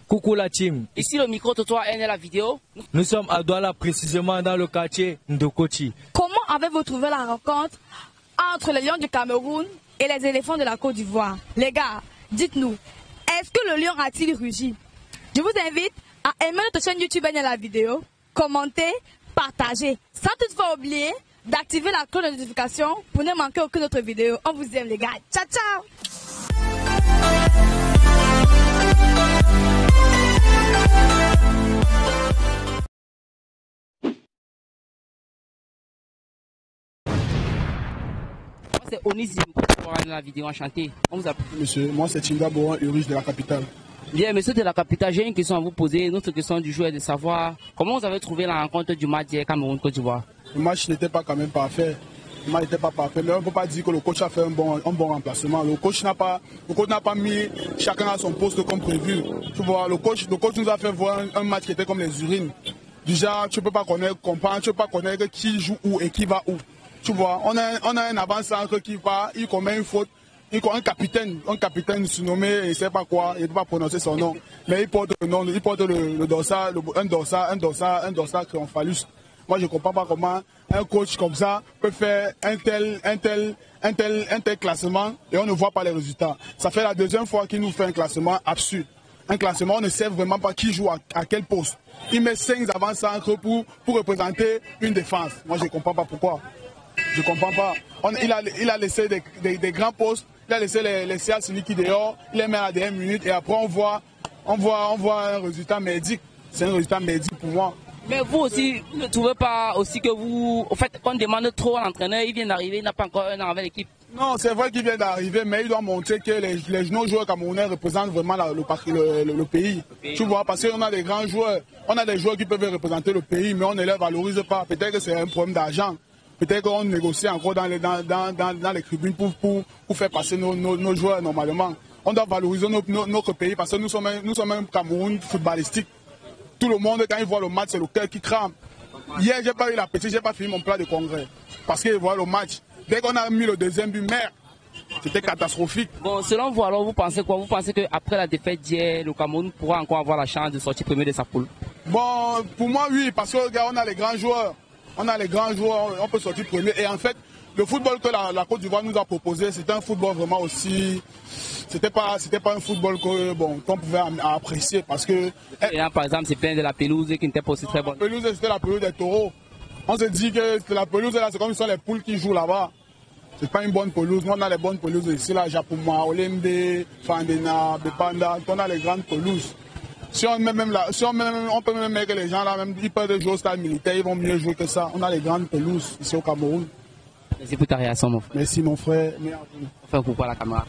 Coucou la team. Ici le micro-trottoir est la vidéo. Nous sommes à Douala, précisément dans le quartier Ndokoti. Comment avez-vous trouvé la rencontre entre les lions du Cameroun et les éléphants de la Côte d'Ivoire? Les gars, dites-nous, est-ce que le lion a-t-il rugi? Je vous invite à aimer notre chaîne YouTube et la vidéo, commenter, partager, sans toutefois oublier d'activer la cloche de notification pour ne manquer aucune autre vidéo. On vous aime les gars. Ciao, ciao! C'est Onis pour la vidéo enchantée. On vous appelle. Monsieur, moi c'est Chinga Boran, Urus de la capitale. Bien, monsieur de la capitale, j'ai une question à vous poser. Notre question du jour est de savoir comment vous avez trouvé la rencontre du match Cameroun-Côte d'Ivoire. Le match n'était pas quand même parfait. Le match n'était pas parfait, mais on ne peut pas dire que le coach a fait un bon remplacement. Le coach n'a pas mis chacun à son poste comme prévu. Tu vois, le coach nous a fait voir un match qui était comme les urines. Déjà, tu ne peux pas comprendre, tu ne peux pas connaître qui joue où et qui va où. Tu vois, on a un avant-centre qui va, il commet une faute. Un capitaine surnommé, il ne sait pas quoi, il ne peut pas prononcer son nom, mais il porte le nom, il porte le dorsal, un dorsal triomphalus. Moi, je ne comprends pas comment un coach comme ça peut faire un tel classement et on ne voit pas les résultats. Ça fait la deuxième fois qu'il nous fait un classement absurde. Un classement, on ne sait vraiment pas qui joue à quel poste. Il met 5 avant-centres pour représenter une défense. Moi, je ne comprends pas pourquoi. Je ne comprends pas. Il a laissé des grands postes, il a laissé les CA qui dehors, il les met à la dernière minute et après on voit un résultat merdique. C'est un résultat merdique pour moi. Mais vous aussi, vous ne trouvez pas aussi que vous, au fait, qu'on demande trop à l'entraîneur, il vient d'arriver, il n'a pas encore un an avec l'équipe? Non, c'est vrai qu'il vient d'arriver, mais il doit montrer que nos joueurs camerounais représentent vraiment le pays. Tu vois, parce qu'on a des grands joueurs, on a des joueurs qui peuvent représenter le pays, mais on ne les valorise pas. Peut-être que c'est un problème d'argent. Peut-être qu'on négocie encore dans les tribunes pour faire passer nos joueurs normalement. On doit valoriser notre pays parce que nous sommes un Cameroun footballistique. Tout le monde, quand il voit le match, c'est le cœur qui crame. Hier, j'ai pas eu l'appétit, j'ai pas fini mon plat de congrès. Parce qu'il voit le match. Dès qu'on a mis le deuxième but, merde, c'était catastrophique. Bon, selon vous, alors, vous pensez quoi? Vous pensez qu'après la défaite d'hier, le Cameroun pourra encore avoir la chance de sortir premier de sa poule? Bon, pour moi, oui, parce que regarde, on a les grands joueurs. On peut sortir premier. Et en fait, le football que la Côte d'Ivoire nous a proposé, c'était un football vraiment aussi. C'était pas un football qu'on pouvait apprécier parce que. Et là, par exemple, c'est plein de la pelouse qui n'était pas aussi très bonne. La pelouse, c'était la pelouse des taureaux. On se dit que la pelouse là, c'est comme si ce sont les poules qui jouent là-bas. C'est pas une bonne pelouse. Nous, on a les bonnes pelouses ici, là, Japuma, Olembe, Fandena, Bepanda, on a les grandes pelouses. Si on peut même mettre les gens là, même ils peuvent jouer au stade militaire, ils vont mieux jouer que ça. On a les grandes pelouses ici au Cameroun. Merci pour ta réaction, mon frère. Merci, mon frère. On fait un coucou à la caméra.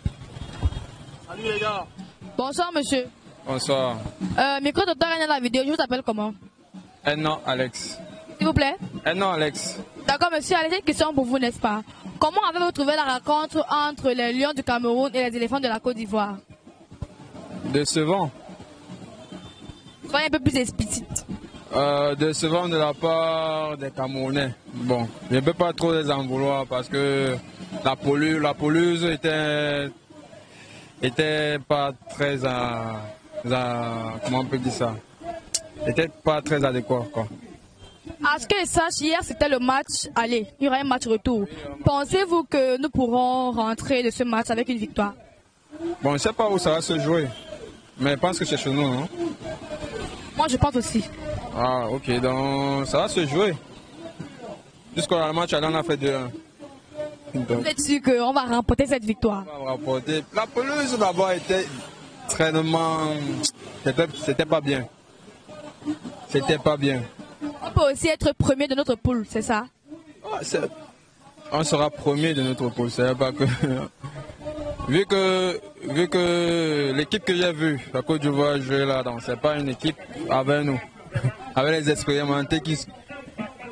Salut les gars. Bonsoir monsieur. Bonsoir. Micro-trottoir est la vidéo, je vous appelle comment? Non, Alex. S'il vous plaît? Non, Alex. D'accord monsieur, allez, j'ai une question pour vous, n'est-ce pas? Comment avez-vous trouvé la rencontre entre les lions du Cameroun et les éléphants de la Côte d'Ivoire? Décevant. Soyez un peu plus explicite. Décevant de la part des Camerounais. Bon, je ne peux pas trop les en vouloir parce que la pelouse était pas très comment on peut dire ça? Était pas très adéquat, quoi. À ce que je sache, hier c'était le match aller, il y aura un match retour. Pensez-vous que nous pourrons rentrer de ce match avec une victoire? Bon, je ne sais pas où ça va se jouer, mais je pense que c'est chez nous, non? Moi je pense aussi. Ah, ok, donc ça va se jouer. Jusqu'au match, on a fait 2-1. Vous êtes sûr qu'on va remporter cette victoire? On va remporter. La pelouse d'abord était extrêmement. C'était pas bien. C'était pas bien. On peut aussi être premier de notre poule, c'est ça? On sera premier de notre poule. C'est pas que. Vu que l'équipe que j'ai vue, la Côte d'Ivoire jouer là, c'est pas une équipe avec nous, avec les expérimentés qui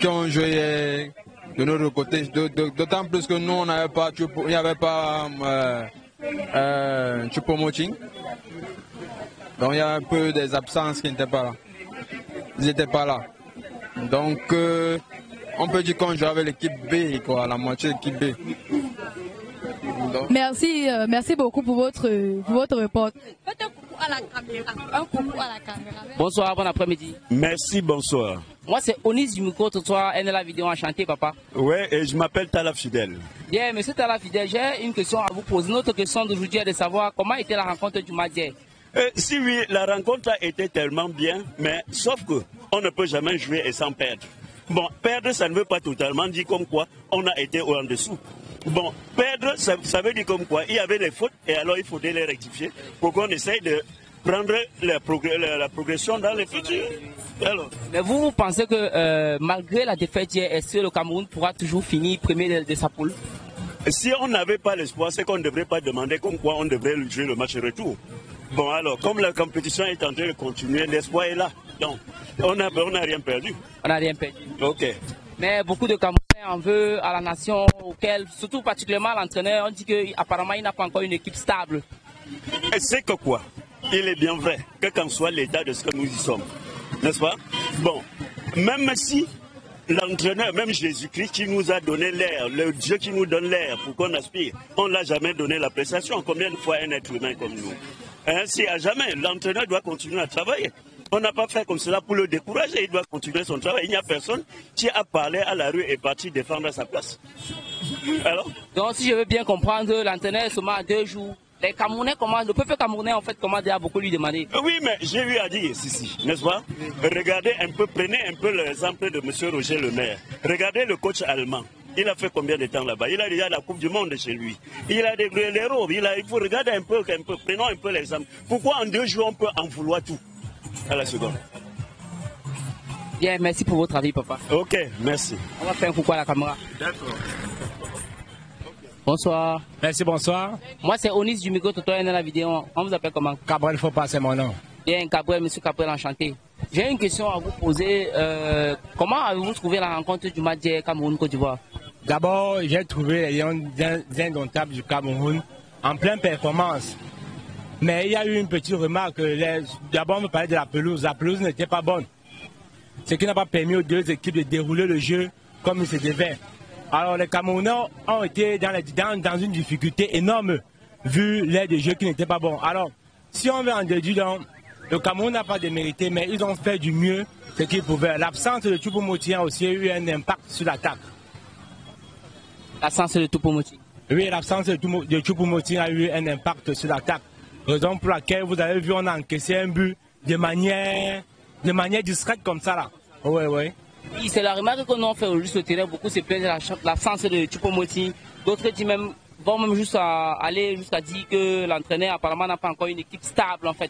ont joué de notre côté. D'autant plus que nous, il n'y avait pas Choupo-Moting. Donc il y a un peu des absences qui n'étaient pas là. Ils n'étaient pas là. Donc on peut dire qu'on joue avec l'équipe B, quoi, la moitié de l'équipe B. Merci beaucoup pour votre report. Faites un coucou à la caméra. Un coucou à la caméra. Bonsoir, bon après-midi. Merci, bonsoir. Moi, c'est Onis du micro-trottoir, NLA Vidéo enchanté, papa. Ouais, et je m'appelle Tala Fidèle. Bien, monsieur Tala Fidèle, j'ai une question à vous poser. Notre question d'aujourd'hui est de savoir comment était la rencontre du match d'hier. Si oui, la rencontre a été tellement bien, mais sauf que on ne peut jamais jouer et sans perdre. Bon, perdre, ça ne veut pas totalement dire comme quoi on a été en dessous. Bon, perdre, ça veut dire comme quoi il y avait des fautes et alors il faudrait les rectifier pour qu'on essaye de prendre la progression dans le futur. Alors. Mais vous pensez que malgré la défaite hier, est-ce que le Cameroun pourra toujours finir premier de sa poule? Si on n'avait pas l'espoir, c'est qu'on ne devrait pas demander comme quoi on devrait jouer le match retour. Bon alors, comme la compétition est en train de continuer, l'espoir est là. Donc, on n'a rien perdu. On n'a rien perdu. Ok. Mais beaucoup de Camerounais en veulent à la nation, auquel, surtout particulièrement l'entraîneur, on dit qu'apparemment il n'a pas encore une équipe stable. Et c'est que quoi? Il est bien vrai, que qu'en soit l'état de ce que nous y sommes. N'est-ce pas? Bon, même si l'entraîneur, même Jésus-Christ qui nous a donné l'air, le Dieu qui nous donne l'air pour qu'on aspire, on ne l'a jamais donné la prestation. Combien de fois un être humain comme nous? Ainsi, à jamais, l'entraîneur doit continuer à travailler. On n'a pas fait comme cela pour le décourager, il doit continuer son travail. Il n'y a personne qui a parlé à la rue et parti défendre sa place. Alors? Donc, si je veux bien comprendre, l'entraîneur est seulement à 2 jours. Les Camerounais commandent, le peuple camerounais en fait commande à beaucoup lui demander. Oui, mais j'ai eu à dire ceci, n'est-ce pas? Regardez un peu, prenez un peu l'exemple de M. Roger Le Maire. Regardez le coach allemand. Il a fait combien de temps là-bas? Il a déjà la Coupe du Monde chez lui. Il a des héros. Il faut regarder un peu, prenons un peu l'exemple. Pourquoi en 2 jours on peut en vouloir tout? À la seconde. Bien, merci pour votre avis, papa. Ok, merci. On va faire un coucou à la caméra. D'accord. Bonsoir. Merci, bonsoir. Moi, c'est Onis du micro-trottoir NLA Vidéo. On vous appelle comment? Cabrel, faut passer mon nom. Bien, Cabrel, monsieur Cabrel, enchanté. J'ai une question à vous poser. Comment avez-vous trouvé la rencontre du match Cameroun-Côte d'Ivoire? D'abord, j'ai trouvé les lions indomptables du Cameroun en pleine performance. Mais il y a eu une petite remarque. D'abord, on me parlait de la pelouse. La pelouse n'était pas bonne. Ce qui n'a pas permis aux deux équipes de dérouler le jeu comme il se devait. Alors, les Camerounais ont été dans une difficulté énorme, vu l'air de jeu qui n'était pas bon. Alors, si on veut en déduire, donc, le Cameroun n'a pas démérité, mais ils ont fait du mieux ce qu'ils pouvaient. L'absence de Choupo-Moting a aussi eu un impact sur l'attaque. L'absence de Choupo-Moting? Oui, l'absence de Choupo-Moting a eu un impact sur l'attaque. Raison pour laquelle vous avez vu, on a encaissé un but de manière discrète comme ça là. Oui, oui. Oui, c'est la remarque que nous on fait au juste au terrain. Beaucoup se plaignent de l'absence de Choupo-Moting. D'autres vont même aller jusqu'à dire que l'entraîneur apparemment n'a pas encore une équipe stable en fait.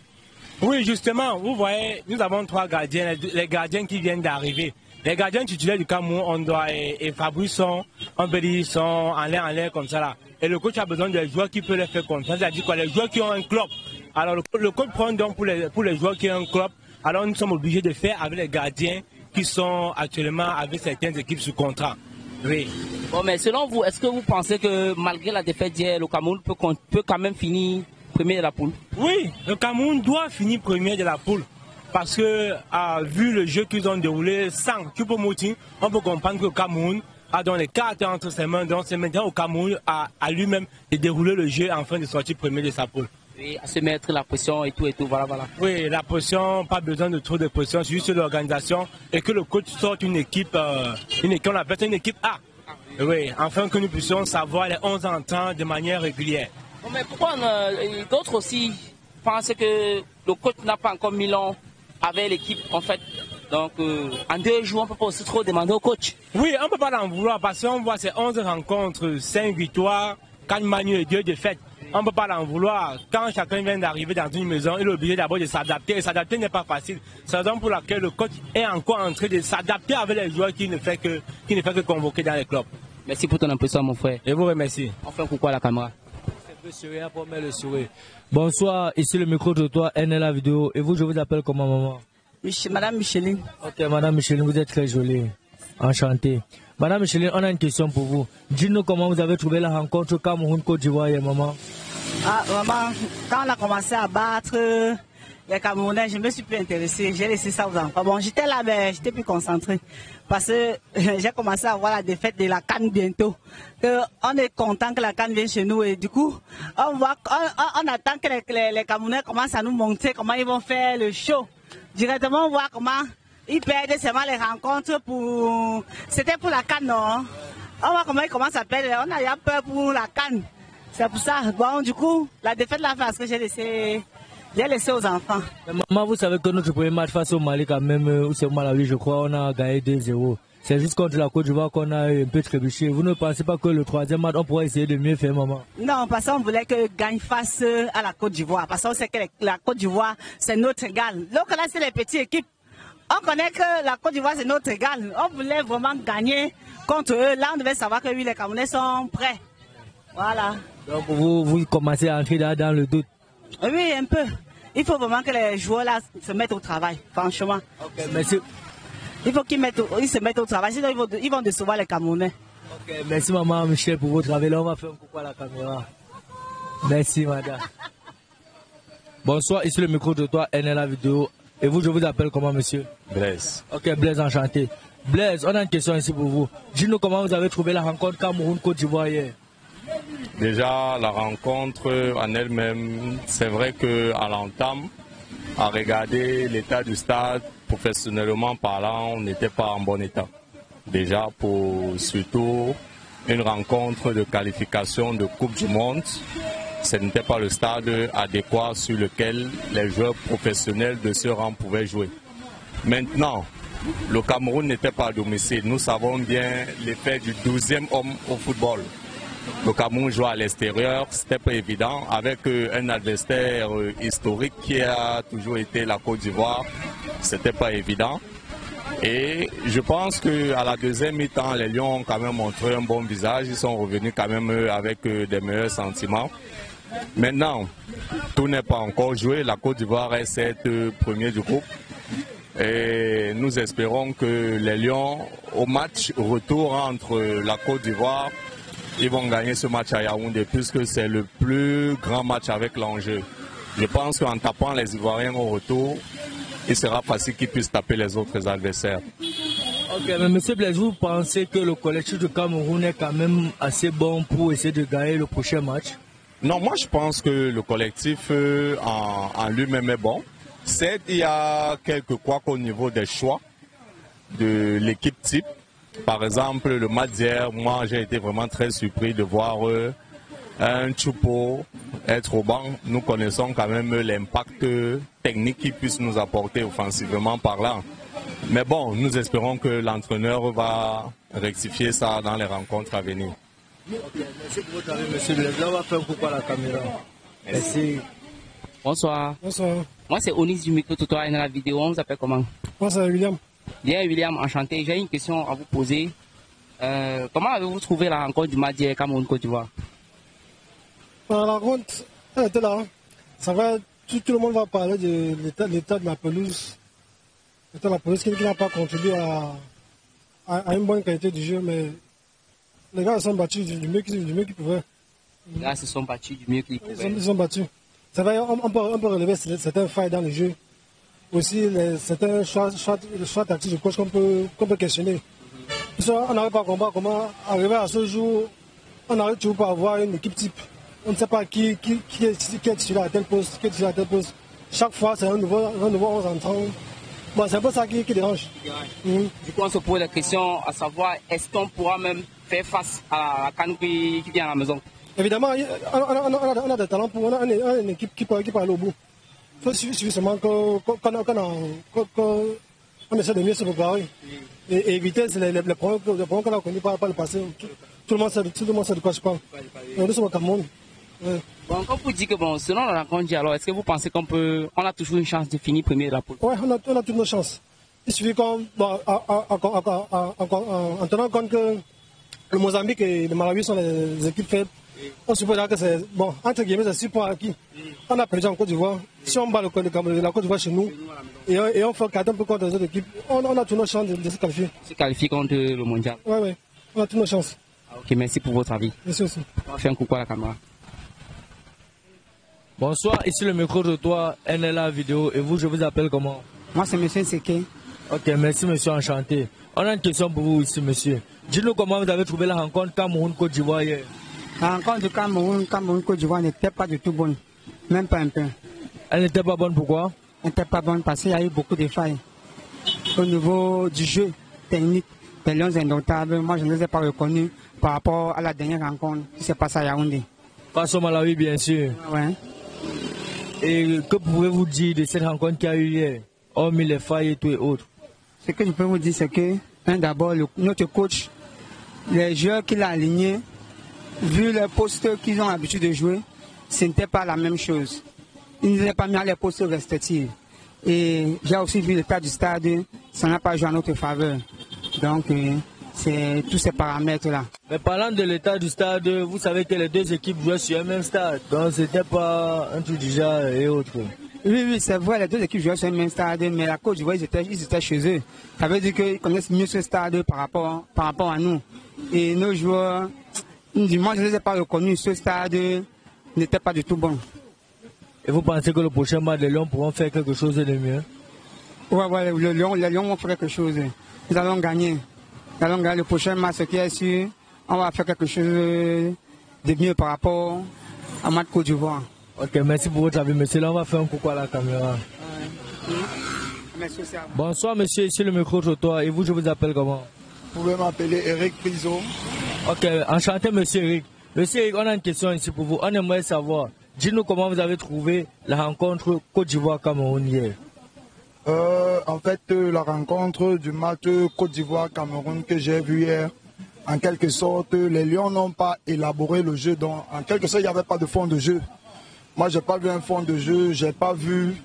Oui, justement, vous voyez, nous avons 3 gardiens, les gardiens qui viennent d'arriver. Les gardiens titulaires du Cameroun, on doit et Fabrice sont en l'air comme ça là. Et le coach a besoin de joueurs qui peuvent les faire confiance. C'est-à-dire quoi, les joueurs qui ont un club. Alors le coach prend donc pour les joueurs qui ont un club. Alors nous sommes obligés de faire avec les gardiens qui sont actuellement avec certaines équipes sous contrat. Oui. Bon, mais selon vous, est-ce que vous pensez que malgré la défaite d'hier, le Cameroun peut quand même finir premier de la poule? Oui, le Cameroun doit finir premier de la poule. Parce que, vu le jeu qu'ils ont déroulé sans Choupo-Moting, on peut comprendre que le Cameroun a dans les cartes entre ses mains. Donc c'est maintenant au Cameroun à lui-même de dérouler le jeu afin de sortir premier de sa poule. Oui, à se mettre la pression et tout, voilà. Oui, la pression, pas besoin de trop de pression, c'est juste l'organisation et que le coach sorte une équipe, on appelle ça une équipe A. Oui, afin que nous puissions savoir les 11 entrants de manière régulière. Bon, mais pourquoi d'autres aussi pensent que le coach n'a pas encore mis long avec l'équipe en fait? Donc en 2 jours, on ne peut pas aussi trop demander au coach. Oui, on ne peut pas l'en vouloir parce qu'on voit ces 11 rencontres, 5 victoires, 4 manies et 2 défaites. On ne peut pas l'en vouloir. Quand chacun vient d'arriver dans une maison, il est obligé d'abord de s'adapter. Et s'adapter n'est pas facile. C'est la raison pour laquelle le coach est encore en train de s'adapter avec les joueurs qui ne fait que convoquer dans les clubs. Merci pour ton impression, mon frère. Je vous remercie. On fait un coucou à la caméra. Bonsoir, ici le micro-trottoir NLA Vidéo. Et vous, je vous appelle comment, maman? Madame Micheline. Ok, Madame Micheline, vous êtes très jolie. Enchantée. Madame Micheline, on a une question pour vous. Dites-nous comment vous avez trouvé la rencontre Cameroun-Côte d'Ivoire, maman. Ah, maman, quand on a commencé à battre, les Camerounais, je me suis plus intéressée. J'ai laissé ça aux enfants. Bon, j'étais là, mais j'étais plus concentrée. Parce que j'ai commencé à voir la défaite de la CAN bientôt. On est content que la CAN vienne chez nous et du coup, on attend que les Camerounais commencent à nous montrer comment ils vont faire le show. Directement, on voit comment ils perdent seulement les rencontres pour... C'était pour la CAN, non? On voit comment ils commencent à perdre. On a eu peur pour la CAN. C'est pour ça. Bon, du coup, la défaite la face que j'ai laissé aux enfants. Maman, vous savez que notre premier match face au Mali, quand même, où c'est au Malawi, je crois, on a gagné 2-0. C'est juste contre la Côte d'Ivoire qu'on a un peu trébuché. Vous ne pensez pas que le troisième match, on pourrait essayer de mieux faire, maman? Non, parce qu'on voulait que gagne face à la Côte d'Ivoire. Parce qu'on sait que la Côte d'Ivoire, c'est notre égal. Donc là, c'est les petites équipes. On connaît que la Côte d'Ivoire, c'est notre égal. On voulait vraiment gagner contre eux. Là, on devait savoir que oui, les Camerounais sont prêts. Voilà. Donc vous commencez à entrer dans le doute? Oui, un peu. Il faut vraiment que les joueurs là se mettent au travail, franchement. Ok, merci. Il faut qu'ils se mettent au travail, sinon ils vont décevoir les Camerounais. Ok, merci maman Michel pour votre travail. Là, on va faire un coucou à la caméra. Merci madame. Bonsoir, ici le micro de toi, NLA Vidéo. Et vous, je vous appelle comment, monsieur? Blaise. Ok, Blaise, enchanté. Blaise, on a une question ici pour vous. Dis-nous comment vous avez trouvé la rencontre Cameroun-Côte d'Ivoire hier. Déjà, la rencontre en elle-même, c'est vrai qu'à l'entame, à regarder l'état du stade, professionnellement parlant, on n'était pas en bon état. Déjà, pour surtout une rencontre de qualification de Coupe du Monde, ce n'était pas le stade adéquat sur lequel les joueurs professionnels de ce rang pouvaient jouer. Maintenant, le Cameroun n'était pas à domicile. Nous savons bien l'effet du 12e homme au football. Le Cameroun joue à l'extérieur, c'était pas évident, avec un adversaire historique qui a toujours été la Côte d'Ivoire, c'était pas évident. Et je pense qu'à la deuxième mi-temps, les Lions ont quand même montré un bon visage, ils sont revenus quand même avec des meilleurs sentiments. Maintenant, tout n'est pas encore joué, la Côte d'Ivoire est cette premier du groupe. Et nous espérons que les Lions, au match retour entre la Côte d'Ivoire, ils vont gagner ce match à Yaoundé puisque c'est le plus grand match avec l'enjeu. Je pense qu'en tapant les Ivoiriens au retour, il sera facile qu'ils puissent taper les autres adversaires. Ok, mais monsieur Blaise, vous pensez que le collectif de Cameroun est quand même assez bon pour essayer de gagner le prochain match? Non, moi je pense que le collectif en lui-même est bon. Certes, il y a quelques couacs au niveau des choix de l'équipe type. Par exemple, le match d'hier, moi j'ai été vraiment très surpris de voir un Choupo être au banc. Nous connaissons quand même l'impact technique qu'il puisse nous apporter offensivement parlant. Mais bon, nous espérons que l'entraîneur va rectifier ça dans les rencontres à venir. Okay, merci pour votre avis, monsieur Blaise. Là, on va faire un coucou à la caméra. Merci. Bonsoir. Bonsoir. Moi, c'est Onis du micro tutoriel dans la vidéo. On vous appelle comment? Moi, c'est William. Bien, William, enchanté. J'ai une question à vous poser. Comment avez-vous trouvé la rencontre du match d'hier Cameroun-Côte d'Ivoire? La rencontre, elle était là. Ça va, tout le monde va parler de l'état de la pelouse. L'état de la pelouse qui n'a pas contribué à une bonne qualité du jeu, mais les gars se sont battus du mieux qu'ils pouvaient. Les gars se sont battus du mieux qu'ils pouvaient. Ils sont battus. Ça va, on peut relever certains failles dans le jeu. Aussi, certains choix tactiques de coach qu'on peut questionner. On n'arrive pas à comprendre comment arriver à ce jour, on n'arrive toujours pas à avoir une équipe type. On ne sait pas qui est titulaire à tel poste, qui est titulaire à tel poste. Chaque fois, c'est un nouveau 11 entrant. Bon, c'est un peu ça qui dérange. Du coup, on se pose la question à savoir, est-ce qu'on pourra même faire face à la CAN qui vient à la maison? Évidemment, on a des talents on a une équipe qui peut aller au bout. Il faut suffisamment qu'on essaie de mieux se préparer et éviter les problèmes qu'on a connus par le passé. Tout le monde sait de quoi je parle. Nous sommes au Cameroun. Ouais. Bon, quand vous dites que bon, selon la rencontre, alors est-ce que vous pensez qu'on a toujours une chance de finir premier de la poule? Oui, on a toutes nos chances. Il suffit en tenant compte que le Mozambique et le Malawi sont les équipes faibles. On suppose que c'est, bon, entre guillemets, c'est 6 points acquis. On a perdu en Côte d'Ivoire. Si on bat la Côte d'Ivoire chez nous et on fait 4 un peu contre les autres équipes, on a toutes nos chances de se qualifier. Se qualifier contre le mondial? Oui, on a toutes nos chances. Ok, merci pour votre avis. Merci aussi. On va faire un coucou à la caméra. Bonsoir, ici le micro de toi, NLA Vidéo. Et vous, je vous appelle comment? Moi, c'est M. Seke. Ok, merci monsieur, enchanté. On a une question pour vous ici, monsieur. Dites-nous comment vous avez trouvé la rencontre Cameroun-Côte d'Ivoire hier. La rencontre du Cameroun-Côte d'Ivoire n'était pas du tout bonne. Même pas un peu. Elle n'était pas bonne, pourquoi? Elle n'était pas bonne parce qu'il y a eu beaucoup de failles. Au niveau du jeu technique des Lions Indomptables, moi je ne les ai pas reconnus par rapport à la dernière rencontre qui s'est passée à Yaoundé. Face au Malawi, bien sûr. Ouais. Et que pouvez-vous dire de cette rencontre qu'il y a eu hier, hormis les failles et tout et autres? Ce que je peux vous dire, c'est que, d'abord, notre coach, les joueurs qu'il a alignés, vu les postes qu'ils ont l'habitude de jouer, ce n'était pas la même chose. Ils ne les ont pas mis à les postes respectifs. Et j'ai aussi vu l'état du stade, ça n'a pas joué en notre faveur. Donc, c'est tous ces paramètres-là. Mais parlant de l'état du stade, vous savez que les deux équipes jouaient sur un même stade. Donc, c'était pas un truc du genre et autres. Oui, c'est vrai, les deux équipes jouaient sur le même stade, mais la Côte d'Ivoire, ils étaient chez eux. Ça veut dire qu'ils connaissent mieux ce stade par rapport à nous. Et nos joueurs, moi je ne les ai pas reconnus, ce stade n'était pas du tout bon. Et vous pensez que le prochain match, les Lions pourront faire quelque chose de mieux? Ouais, les Lions vont faire quelque chose. Nous allons gagner. Nous allons gagner le prochain match, ce qui est sûr. On va faire quelque chose de mieux par rapport à match Côte d'Ivoire. Ok, merci pour votre avis, monsieur. Là, on va faire un coucou à la caméra. Merci aussi à vous. Bonsoir, monsieur. Ici le micro de toi. Et vous, je vous appelle comment? Vous pouvez m'appeler Eric Priso. Ok, enchanté, monsieur Eric. Monsieur Eric, on a une question ici pour vous. On aimerait savoir, dites-nous comment vous avez trouvé la rencontre Côte d'Ivoire-Cameroun hier. En fait, la rencontre du match Côte d'Ivoire-Cameroun que j'ai vu hier, en quelque sorte, les Lions n'ont pas élaboré le jeu. Donc, en quelque sorte, il n'y avait pas de fond de jeu. Moi, je n'ai pas vu un fond de jeu, je n'ai pas vu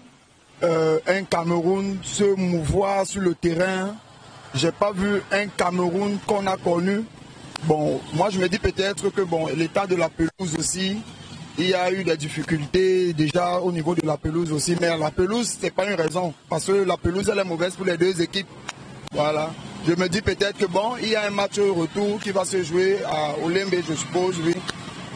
un Cameroun se mouvoir sur le terrain. Je n'ai pas vu un Cameroun qu'on a connu. Bon, moi, je me dis peut-être que bon, l'état de la pelouse aussi, il y a eu des difficultés déjà au niveau de la pelouse aussi. Mais la pelouse, ce n'est pas une raison. Parce que la pelouse, elle est mauvaise pour les deux équipes. Voilà. Je me dis peut-être que bon, il y a un match retour qui va se jouer à Olembe, je suppose, oui.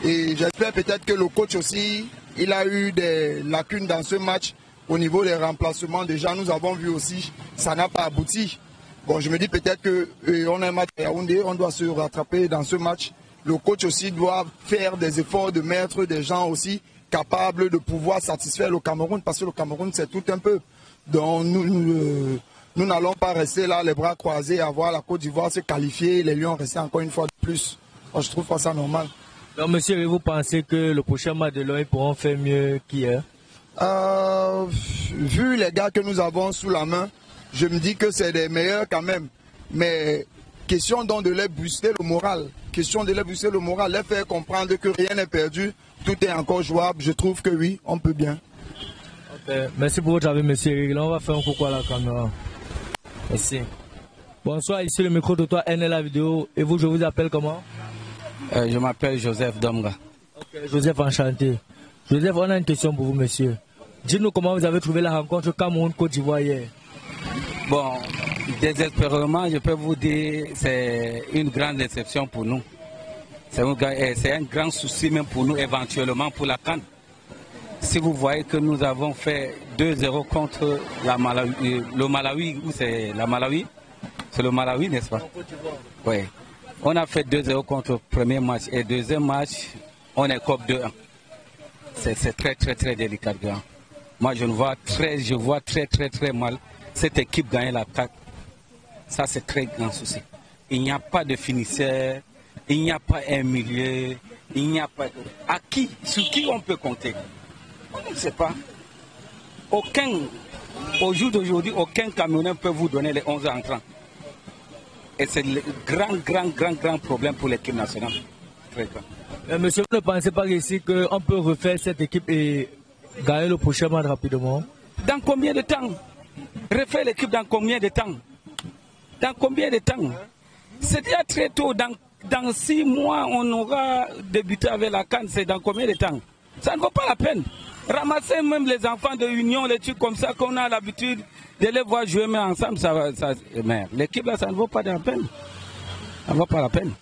Et j'espère peut-être que le coach aussi, il a eu des lacunes dans ce match au niveau des remplacements. Déjà, nous avons vu aussi, ça n'a pas abouti. Bon, je me dis peut-être qu'on a un match à Yaoundé, on doit se rattraper dans ce match. Le coach aussi doit faire des efforts de mettre des gens aussi capables de pouvoir satisfaire le Cameroun, parce que le Cameroun, c'est tout un peu. Donc, nous n'allons pas rester là, les bras croisés, à voir la Côte d'Ivoire se qualifier, les Lions rester encore une fois de plus. Moi, je trouve pas ça normal. Donc, monsieur, vous pensez que le prochain match de Lions pourront faire mieux qu'hier? Vu les gars que nous avons sous la main, je me dis que c'est des meilleurs quand même. Mais question donc de les booster le moral. Question de les booster le moral, les faire comprendre que rien n'est perdu, tout est encore jouable. Je trouve que oui, on peut bien. Okay. Merci pour votre avis, monsieur Eric. Là, on va faire un coucou à la caméra. Merci. Bonsoir, ici le micro de toi, NLA Vidéo. Et vous, je vous appelle comment? Je m'appelle Joseph Domga. Okay, Joseph, enchanté. Joseph, on a une question pour vous, monsieur. Dites-nous comment vous avez trouvé la rencontre Cameroun-Côte d'Ivoire hier. Bon, désespérément, je peux vous dire c'est une grande déception pour nous. C'est un grand souci même pour nous, éventuellement pour la CAN. Si vous voyez que nous avons fait 2-0 contre le Malawi, ou c'est la Malawi? C'est le Malawi, n'est-ce pas? Oui. On a fait 2-0 contre le premier match et deuxième match, on est COP 2-1. C'est très très très délicat. Moi je vois très mal cette équipe gagner la CAN. Ça c'est très grand souci. Il n'y a pas de finisseur, il n'y a pas un milieu, il n'y a pas... À qui, sur qui on peut compter? On ne sait pas. Au jour d'aujourd'hui, aucun Camerounais peut vous donner les 11 entrants. Et c'est le grand problème pour l'équipe nationale. Très grand. Monsieur, vous ne pensez pas ici qu'on peut refaire cette équipe et gagner le prochain match rapidement? Dans combien de temps? Refaire l'équipe dans combien de temps? Dans combien de temps? C'est déjà très tôt. Dans 6 mois, on aura débuté avec la CAN. C'est dans combien de temps? Ça ne vaut pas la peine. Ramasser même les enfants de Union, les trucs comme ça qu'on a l'habitude de les voir jouer mais ensemble, mais l'équipe là, ça ne vaut pas la peine. Ça ne vaut pas la peine.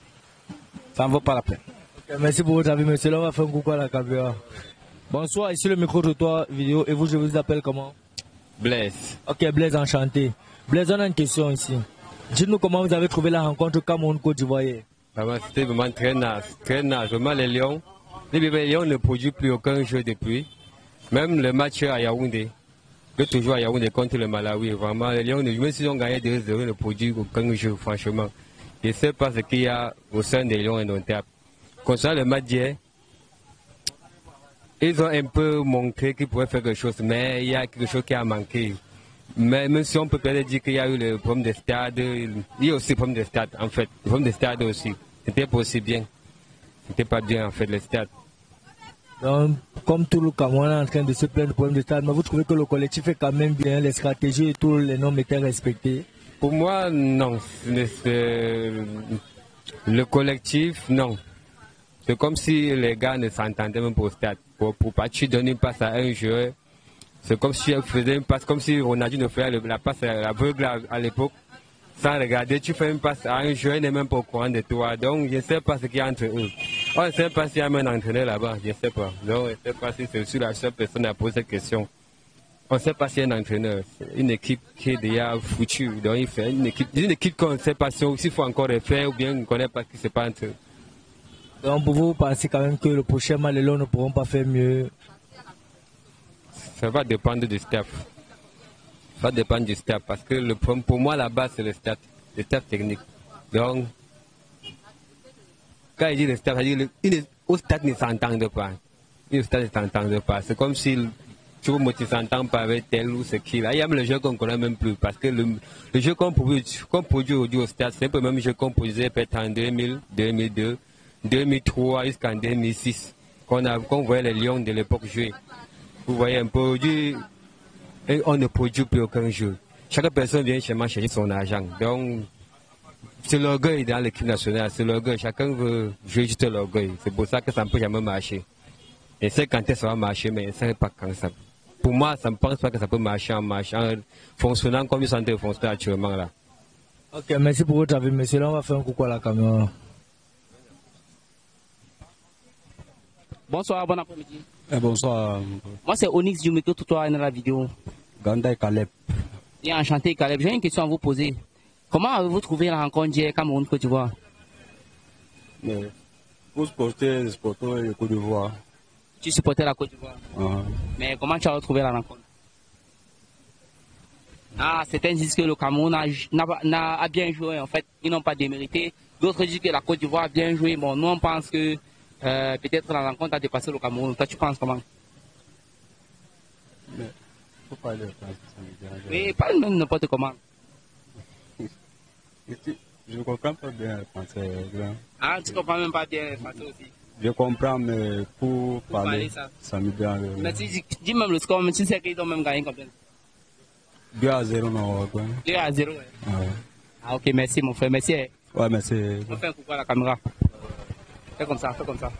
Ça ne vaut pas la peine. Okay, merci pour votre avis, monsieur. Là, on va faire un coucou à la caméra. Bonsoir, ici le micro de toi vidéo. Et vous, je vous appelle comment? Blaise. Ok, Blaise, enchanté. Blaise, on a une question ici. Dites-nous comment vous avez trouvé la rencontre Cameroun-Côte d'Ivoire. C'était vraiment très naze. Très naze. Vraiment, les Lions ne produisent plus aucun jeu depuis. Même le match à Yaoundé, que toujours à Yaoundé contre le Malawi, vraiment, les Lions, même s'ils ont gagné 2-0, ne produisent aucun jeu, franchement. Je ne sais pas ce qu'il y a au sein des Lions indomptables. Concernant le match d'hier, ils ont un peu montré qu'ils pouvaient faire quelque chose, mais il y a quelque chose qui a manqué. Mais même si on peut peut-être dire qu'il y a eu le problème des stades, il y a aussi le problème des stades, en fait. Le problème des stades aussi. C'était pas aussi bien. C'était pas bien, en fait, les stades. Donc, comme tout le Cameroun est en train de se plaindre du problème des stades, mais vous trouvez que le collectif est quand même bien, les stratégies et tous les normes étaient respectés? Pour moi, non. Le collectif, non. C'est comme si les gars ne s'entendaient même pas au stade. Pour partir donner une passe à un joueur, c'est comme si elle faisait une passe, comme si Ronaldinho faisait la passe à l'aveugle à l'époque, sans regarder. Tu fais une passe à un joueur, il n'est même pas au courant de toi. Donc, je ne sais pas ce qu'il y a entre eux. On ne sait pas s'il y a même un entraîneur là-bas, je ne sais pas. Donc, je ne sais pas si c'est aussi la seule personne à poser cette question. On ne sait pas s'il y a un entraîneur. Une équipe qui est déjà foutue. Donc, il fait une équipe qu'on ne sait pas s'il faut encore refaire ou bien on ne connaît pas ce qui se passe entre eux. Donc, pour vous, pensez quand même que le prochain match, les Lions ne pourront pas faire mieux? Ça va dépendre du staff. Ça va dépendre du staff parce que le problème, pour moi, la base, c'est le staff technique. Donc, quand il dit le staff, au stade, ils ne s'entendent pas. Au stade, ils ne s'entendent pas. C'est comme si tu ne s'entends pas avec tel ou ce qui là. Il y a même le jeu qu'on ne connaît même plus parce que le jeu qu'on produit aujourd'hui au stade, c'est un peu le même jeu qu'on produisait peut-être en 2000, 2002, 2003 jusqu'en 2006, qu'on voyait les Lions de l'époque jouer. Vous voyez un peu, on ne produit plus aucun jeu. Chaque personne vient chez moi chercher son argent. Donc, c'est l'orgueil dans l'équipe nationale, c'est l'orgueil. Chacun veut jouer juste l'orgueil. C'est pour ça que ça ne peut jamais marcher. Et c'est quand ça va marcher, mais ça n'est pas quand ça. Pour moi, ça ne pense pas que ça peut marcher en fonctionnant comme ils sont en train de fonctionner actuellement là. Ok, merci pour votre avis, monsieur. Là, on va faire un coucou à la caméra. Bonsoir, bon après-midi. Bonsoir. Moi, c'est Onyx du micro tutoriel dans la vidéo. Ganda et Caleb. Et enchanté, Caleb. J'ai une question à vous poser. Comment avez-vous trouvé la rencontre d'hier Cameroun-Côte d'Ivoire? Vous supportez le Côte d'Ivoire. Tu supportais la Côte d'Ivoire. Mais comment tu as retrouvé la rencontre? Certains disent que le Cameroun a bien joué, en fait. Ils n'ont pas démérité. D'autres disent que la Côte d'Ivoire a bien joué. Bon, nous, on pense que peut-être la rencontre a dépassé le Cameroun. Toi, tu penses comment? Mais, faut parler de français. Oui, parle même n'importe comment. Je ne comprends pas bien le français. Tu ne comprends même pas bien le français aussi? Je comprends, mais pour parler, ça me dérange. Mais dis même le score, mais tu sais qu'ils ont même gagné combien? 2-0, non. 2-0, ouais. Ok, merci mon frère, merci. Ouais, merci. On fait un coucou à la caméra. Fais comme ça, fais comme ça.